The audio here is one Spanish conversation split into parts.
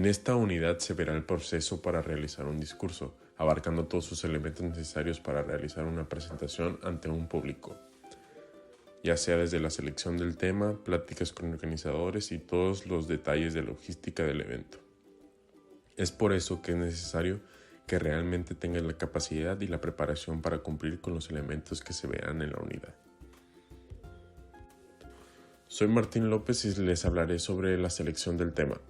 En esta unidad se verá el proceso para realizar un discurso, abarcando todos sus elementos necesarios para realizar una presentación ante un público, ya sea desde la selección del tema, pláticas con organizadores y todos los detalles de logística del evento. Es por eso que es necesario que realmente tengas la capacidad y la preparación para cumplir con los elementos que se verán en la unidad. Soy Martín López y les hablaré sobre la selección del tema.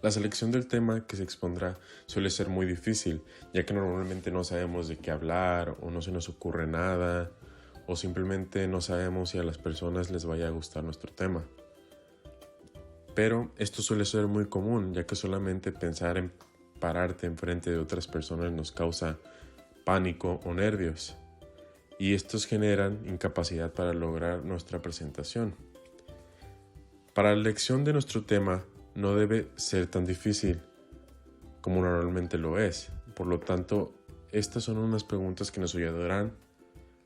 La selección del tema que se expondrá suele ser muy difícil, ya que normalmente no sabemos de qué hablar o no se nos ocurre nada, o simplemente no sabemos si a las personas les vaya a gustar nuestro tema. Pero esto suele ser muy común, ya que solamente pensar en pararte enfrente de otras personas nos causa pánico o nervios, y estos generan incapacidad para lograr nuestra presentación. Para la elección de nuestro tema no debe ser tan difícil como normalmente lo es. Por lo tanto, estas son unas preguntas que nos ayudarán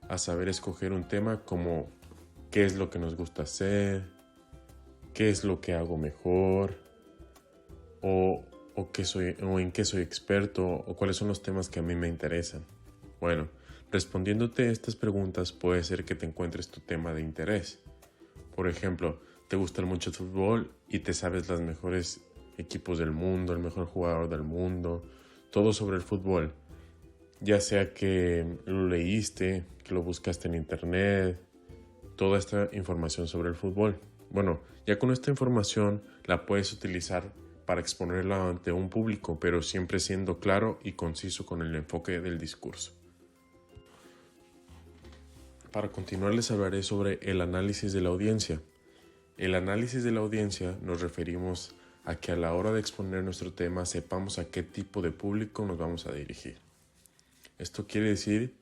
a saber escoger un tema como qué es lo que nos gusta hacer, qué es lo que hago mejor, o en qué soy experto, o cuáles son los temas que a mí me interesan. Bueno, respondiéndote estas preguntas puede ser que te encuentres tu tema de interés. Por ejemplo, te gusta mucho el fútbol y te sabes los mejores equipos del mundo, el mejor jugador del mundo, todo sobre el fútbol. Ya sea que lo leíste, que lo buscaste en internet, toda esta información sobre el fútbol. Bueno, ya con esta información la puedes utilizar para exponerla ante un público, pero siempre siendo claro y conciso con el enfoque del discurso. Para continuar les hablaré sobre el análisis de la audiencia. El análisis de la audiencia nos referimos a que a la hora de exponer nuestro tema sepamos a qué tipo de público nos vamos a dirigir. Esto quiere decir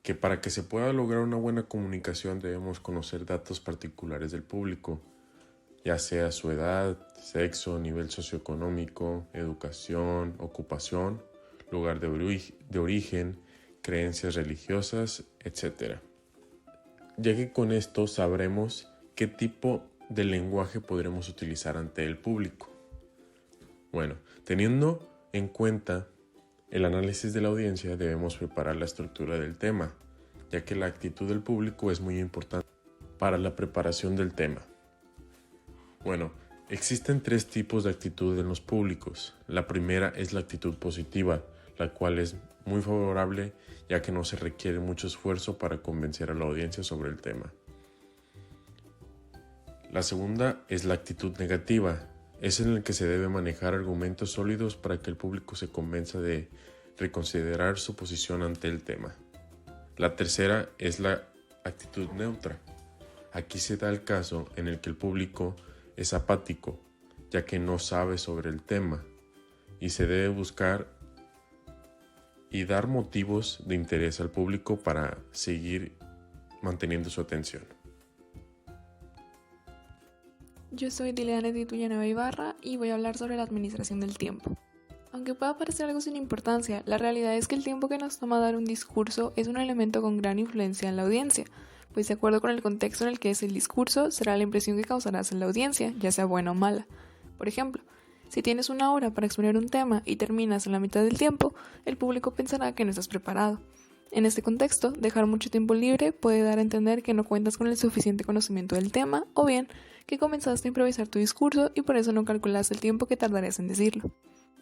que para que se pueda lograr una buena comunicación debemos conocer datos particulares del público, ya sea su edad, sexo, nivel socioeconómico, educación, ocupación, lugar de origen, creencias religiosas, etc. Ya que con esto sabremos qué tipo de lenguaje podremos utilizar ante el público. Bueno, teniendo en cuenta el análisis de la audiencia, debemos preparar la estructura del tema, ya que la actitud del público es muy importante para la preparación del tema. Bueno, existen 3 tipos de actitud en los públicos. La primera es la actitud positiva, la cual es muy favorable, ya que no se requiere mucho esfuerzo para convencer a la audiencia sobre el tema. La segunda es la actitud negativa, es en el que se debe manejar argumentos sólidos para que el público se convenza de reconsiderar su posición ante el tema. La tercera es la actitud neutra. Aquí se da el caso en el que el público es apático, ya que no sabe sobre el tema, y se debe buscar y dar motivos de interés al público para seguir manteniendo su atención. Yo soy Dileana Tituyanova Ibarra y voy a hablar sobre la administración del tiempo. Aunque pueda parecer algo sin importancia, la realidad es que el tiempo que nos toma dar un discurso es un elemento con gran influencia en la audiencia, pues de acuerdo con el contexto en el que es el discurso, será la impresión que causarás en la audiencia, ya sea buena o mala. Por ejemplo, si tienes 1 hora para exponer un tema y terminas en la mitad del tiempo, el público pensará que no estás preparado. En este contexto, dejar mucho tiempo libre puede dar a entender que no cuentas con el suficiente conocimiento del tema, o bien que comenzaste a improvisar tu discurso y por eso no calculaste el tiempo que tardarías en decirlo.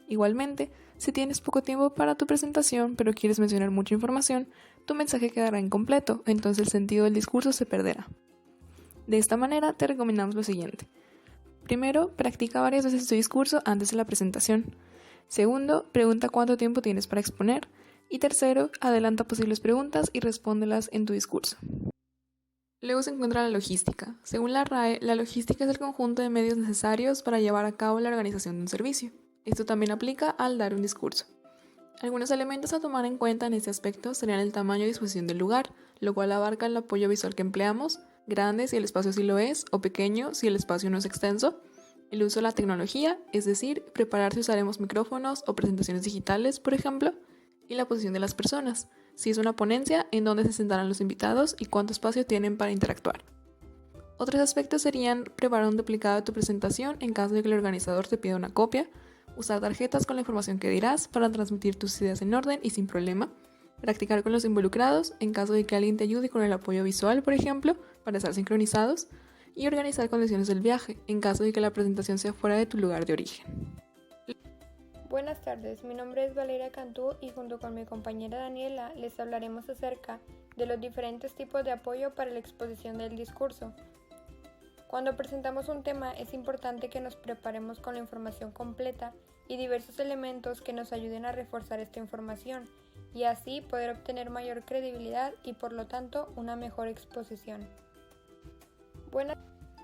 Igualmente, si tienes poco tiempo para tu presentación pero quieres mencionar mucha información, tu mensaje quedará incompleto, entonces el sentido del discurso se perderá. De esta manera, te recomendamos lo siguiente. Primero, practica varias veces tu discurso antes de la presentación. Segundo, pregunta cuánto tiempo tienes para exponer. Y tercero, adelanta posibles preguntas y respóndelas en tu discurso. Luego se encuentra la logística. Según la RAE, la logística es el conjunto de medios necesarios para llevar a cabo la organización de un servicio. Esto también aplica al dar un discurso. Algunos elementos a tomar en cuenta en este aspecto serían el tamaño y disposición del lugar, lo cual abarca el apoyo visual que empleamos, grande si el espacio sí lo es, o pequeño si el espacio no es extenso, el uso de la tecnología, es decir, preparar si usaremos micrófonos o presentaciones digitales, por ejemplo, y la posición de las personas, si es una ponencia, en dónde se sentarán los invitados y cuánto espacio tienen para interactuar. Otros aspectos serían preparar un duplicado de tu presentación en caso de que el organizador te pida una copia, usar tarjetas con la información que dirás para transmitir tus ideas en orden y sin problema, practicar con los involucrados en caso de que alguien te ayude con el apoyo visual, por ejemplo, para estar sincronizados, y organizar condiciones del viaje en caso de que la presentación sea fuera de tu lugar de origen. Buenas tardes, mi nombre es Valeria Cantú y junto con mi compañera Daniela les hablaremos acerca de los diferentes tipos de apoyo para la exposición del discurso. Cuando presentamos un tema es importante que nos preparemos con la información completa y diversos elementos que nos ayuden a reforzar esta información y así poder obtener mayor credibilidad y por lo tanto una mejor exposición.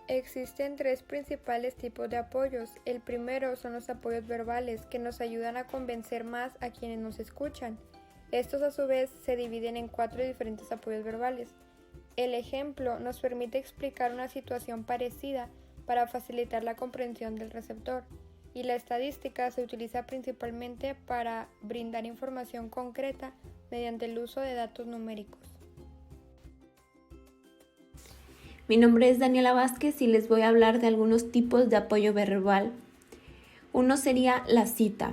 Existen tres principales tipos de apoyos. El primero son los apoyos verbales, que nos ayudan a convencer más a quienes nos escuchan. Estos a su vez se dividen en 4 diferentes apoyos verbales. El ejemplo nos permite explicar una situación parecida para facilitar la comprensión del receptor, y la estadística se utiliza principalmente para brindar información concreta mediante el uso de datos numéricos. Mi nombre es Daniela Vázquez y les voy a hablar de algunos tipos de apoyo verbal. Uno sería la cita.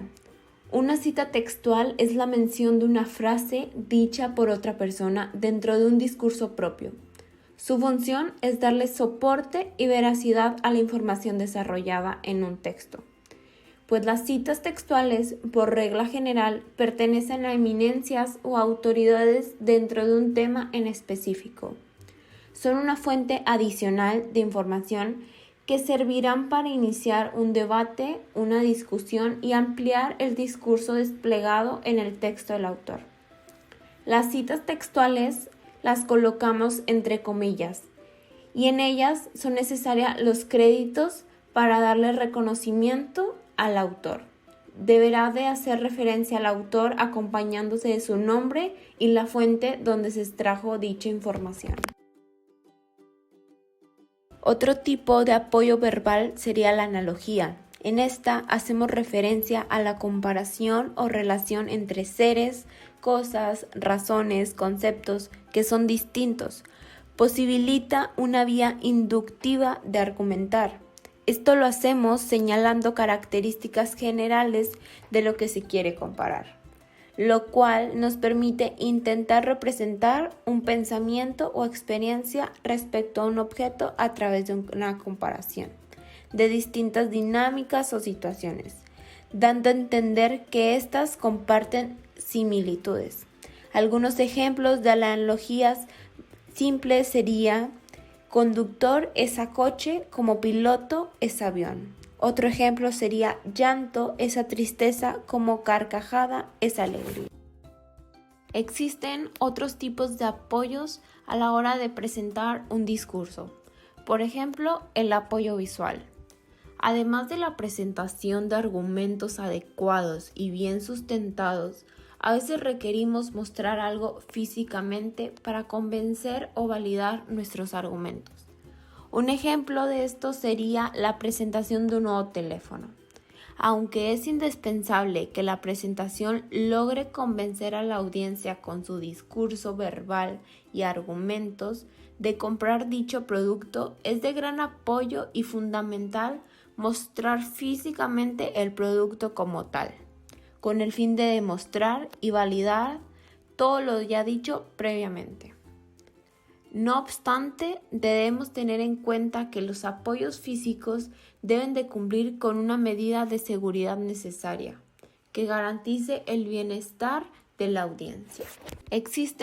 Una cita textual es la mención de una frase dicha por otra persona dentro de un discurso propio. Su función es darle soporte y veracidad a la información desarrollada en un texto. Pues las citas textuales, por regla general, pertenecen a eminencias o autoridades dentro de un tema en específico. Son una fuente adicional de información que servirán para iniciar un debate, una discusión y ampliar el discurso desplegado en el texto del autor. Las citas textuales las colocamos entre comillas y en ellas son necesarios los créditos para darle reconocimiento al autor. Deberá de hacer referencia al autor acompañándose de su nombre y la fuente donde se extrajo dicha información. Otro tipo de apoyo verbal sería la analogía. En esta hacemos referencia a la comparación o relación entre seres, cosas, razones, conceptos que son distintos. Posibilita una vía inductiva de argumentar. Esto lo hacemos señalando características generales de lo que se quiere comparar, lo cual nos permite intentar representar un pensamiento o experiencia respecto a un objeto a través de una comparación de distintas dinámicas o situaciones, dando a entender que éstas comparten similitudes. Algunos ejemplos de analogías simples sería: conductor es a coche como piloto es avión. Otro ejemplo sería: llanto es a tristeza como carcajada es alegría. Existen otros tipos de apoyos a la hora de presentar un discurso. Por ejemplo, el apoyo visual. Además de la presentación de argumentos adecuados y bien sustentados, a veces requerimos mostrar algo físicamente para convencer o validar nuestros argumentos. Un ejemplo de esto sería la presentación de un nuevo teléfono. Aunque es indispensable que la presentación logre convencer a la audiencia con su discurso verbal y argumentos de comprar dicho producto, es de gran apoyo y fundamental mostrar físicamente el producto como tal, con el fin de demostrar y validar todo lo ya dicho previamente. No obstante, debemos tener en cuenta que los apoyos físicos deben de cumplir con una medida de seguridad necesaria, que garantice el bienestar de la audiencia.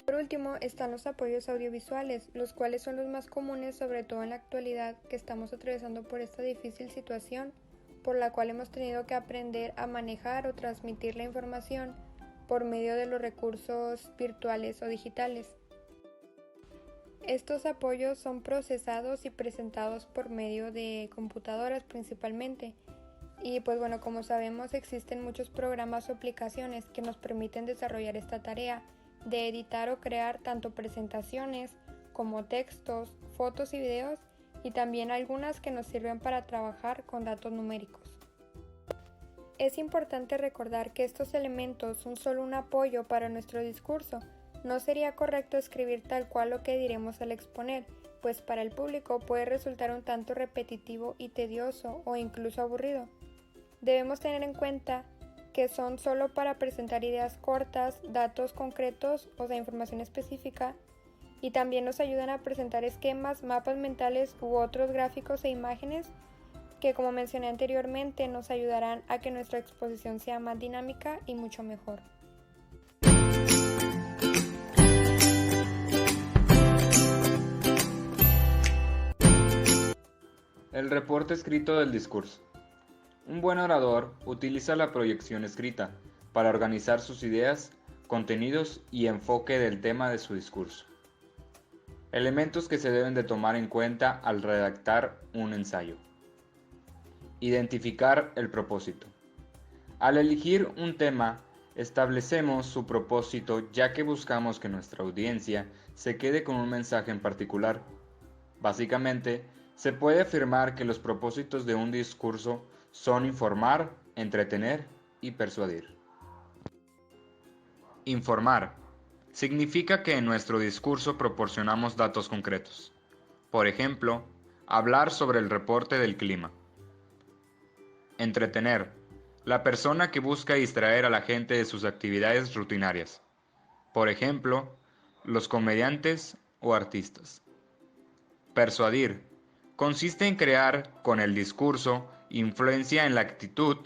Por último, están los apoyos audiovisuales, los cuales son los más comunes, sobre todo en la actualidad que estamos atravesando por esta difícil situación, por la cual hemos tenido que aprender a manejar o transmitir la información por medio de los recursos virtuales o digitales. Estos apoyos son procesados y presentados por medio de computadoras principalmente. Y pues bueno, como sabemos, existen muchos programas o aplicaciones que nos permiten desarrollar esta tarea de editar o crear tanto presentaciones como textos, fotos y videos, y también algunas que nos sirven para trabajar con datos numéricos. Es importante recordar que estos elementos son solo un apoyo para nuestro discurso. No sería correcto escribir tal cual lo que diremos al exponer, pues para el público puede resultar un tanto repetitivo y tedioso o incluso aburrido. debemos tener en cuenta que son solo para presentar ideas cortas, datos concretos, o sea, información específica, y también nos ayudan a presentar esquemas, mapas mentales u otros gráficos e imágenes que, como mencioné anteriormente, nos ayudarán a que nuestra exposición sea más dinámica y mucho mejor. El reporte escrito del discurso. Un buen orador utiliza la proyección escrita para organizar sus ideas, contenidos y enfoque del tema de su discurso. Elementos que se deben de tomar en cuenta al redactar un ensayo. Identificar el propósito. Al elegir un tema, establecemos su propósito, ya que buscamos que nuestra audiencia se quede con un mensaje en particular. Básicamente, se puede afirmar que los propósitos de un discurso son informar, entretener y persuadir. Informar significa que en nuestro discurso proporcionamos datos concretos. Por ejemplo, hablar sobre el reporte del clima. Entretener, la persona que busca distraer a la gente de sus actividades rutinarias. Por ejemplo, los comediantes o artistas. Persuadir, consiste en crear con el discurso influencia en la actitud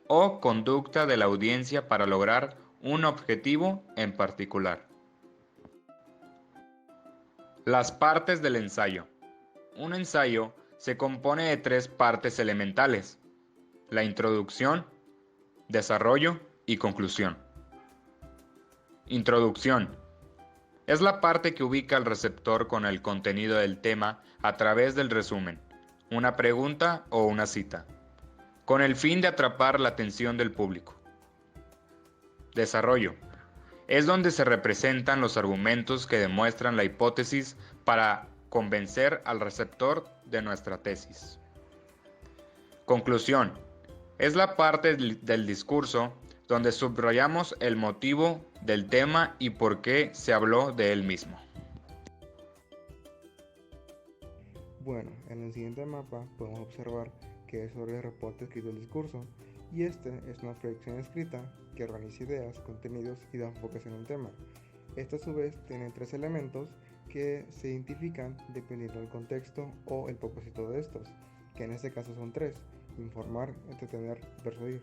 o conducta de la audiencia para lograr un objetivo en particular. Las partes del ensayo. Un ensayo se compone de 3 partes elementales: la introducción, desarrollo y conclusión. Introducción. Es la parte que ubica al receptor con el contenido del tema a través del resumen, una pregunta o una cita, con el fin de atrapar la atención del público. Desarrollo. Es donde se representan los argumentos que demuestran la hipótesis para convencer al receptor de nuestra tesis. Conclusión. Es la parte del discurso donde subrayamos el motivo del tema y por qué se habló de él mismo. Bueno, en el siguiente mapa podemos observar que es sobre el reporte escrito del discurso, y este es una proyección escrita que organiza ideas, contenidos y da enfoques en un tema. Este a su vez tiene 3 elementos que se identifican dependiendo del contexto o el propósito de estos, que en este caso son 3: informar, entretener y persuadir.